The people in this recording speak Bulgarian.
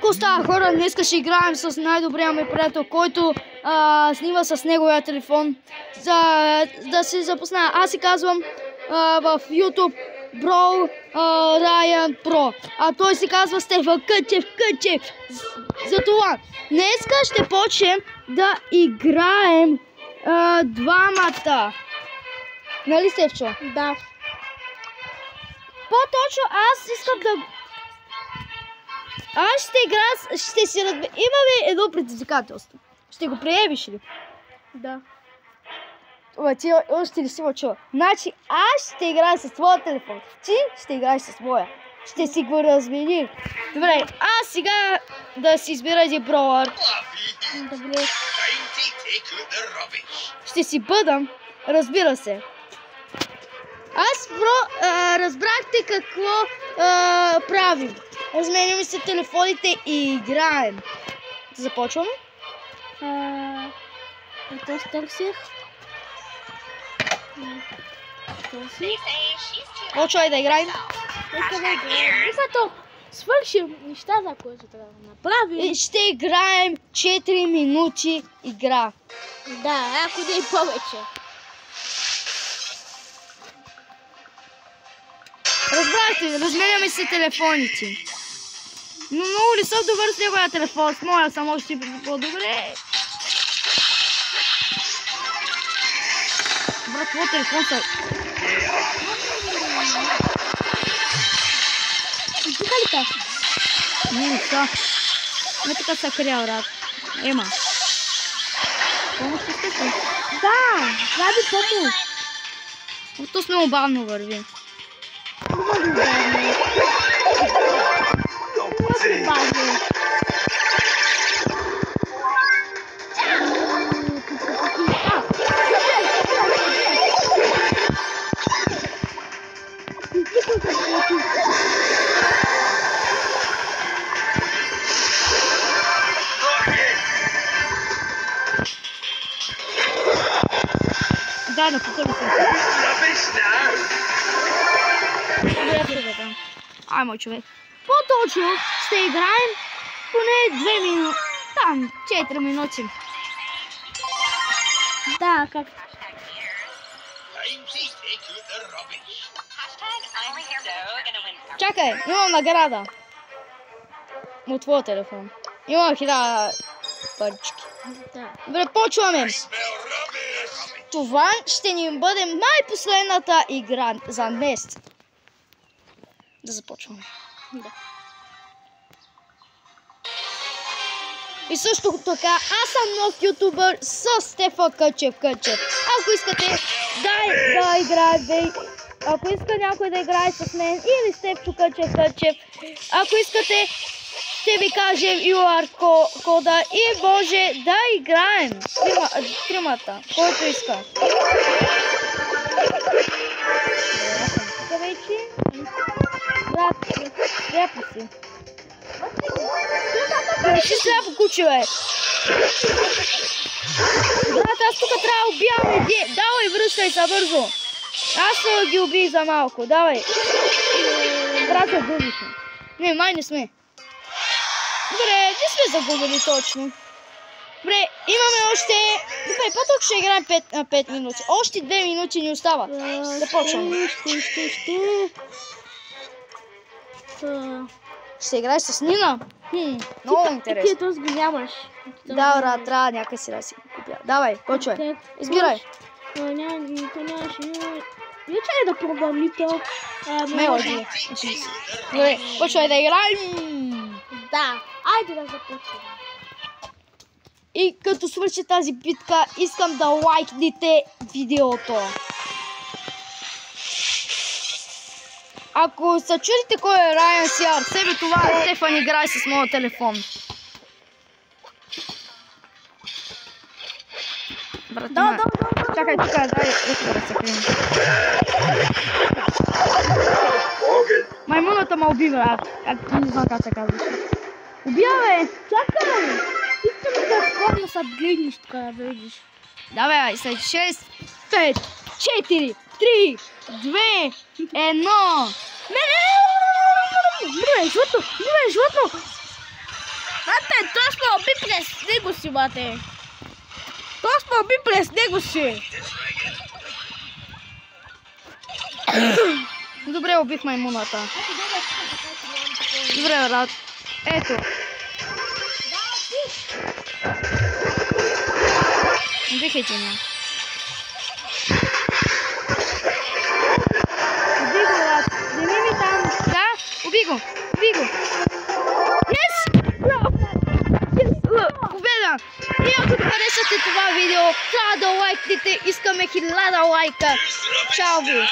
Ко става, хора? Днеска ще играем с най-добрия ми приятел, който снима с неговия телефон. Да се запозная. Аз се казвам в YouTube Bro Ryan Pro. А той се казва Стефан Къчев. Затова днеска ще почнем да играем двамата. Нали, Стефчо? Да. По-точно аз искам да... Аз ще играя, ще си разбера... Имаме едно предизвикателство. Ще го приемеш ли? Да. Ти още не си ме чула. Значи аз ще играя с твоя телефон. Ти ще играеш с моя. Ще си го разменим. Добре, аз сега да си избера един броуър. Добре. Ще си бъдам, разбира се. Аз разбрахте какво правим. Разменяме се телефоните и играем. Да започваме? Ето стърсих. Почвай да играем. Като свършим нещата, които трябва да направим. И ще играем 4 минути игра. Да, ако да и повече. Разбрахте, разменяме се телефоните. Но много ли съм добър с неговия телефон? С моя съм още по-добре. Брат, твой телефон са... Тука ли така? Не са. Не така са крял, брат. Ема. Помощ ли сте? Да, прави помощ. То сме обавно върви. Да, покажи се. Аймо, човек. По-точно ще играем поне 2 минути. Там, 4 минути. Да, как? Чакай, имам награда. От твоя телефон. Имам 1000 парички. Да. Добре, почваме. Това ще ни бъде най-последната игра за днес. Да започваме. Да. И също така, аз съм нов ютубър с Стефан Къчев. Ако искате да играете, ако иска някой да играе с мен или Стефчо Къчев, ако искате, ще ви кажем UR кода и може да играем тримата, който иска. Тук вече. Брат, сляпо си. Не си сляпо, куче, бе. Брат, аз тук трябва да убивам един. Давай, връщай се бързо. Аз ще ги убий за малко. Давай. Брат, загубихме. Не, май не сме. Добре, не сме загубили точно. Добре, имаме още... Добре, по-тук ще играем 5 минути. Още 2 минути ни остава. Започваме. Ще играеш с Нина? Много интересно. Ти този го нямаш. Да, брат, трябва някъде си да си купя. Давай, почвай. Избирай. Вече ли да пробвам нито? Мелоди. Добре, почвай да играем. Да, айде да започваме. И като свърши тази битка, искам да лайкнете видеото. Ако се чудите кой е Ryan CR, себе това е Стефан, играе с моя телефон. Брат, Да. Чакай, тук, дай, ето да се крим. Маймуната ме уби, брат. Не знам как се казваш. Убия, бе! Чакай! Искам да форма са гледниш тук да видиш. Давай, след 6, 5, 4, 3, 2, 1. Животно! него си, бате. Той спълби през него си. Добре, убих маймуната. Добре, брат. Ето. Убих един. Убих го, брат. Вземи ми там. Да, убих го. Убих го. Yes! Победа! И ако харесате това видео, трябва да лайкнете. Искаме 1000 лайка. Чао ви!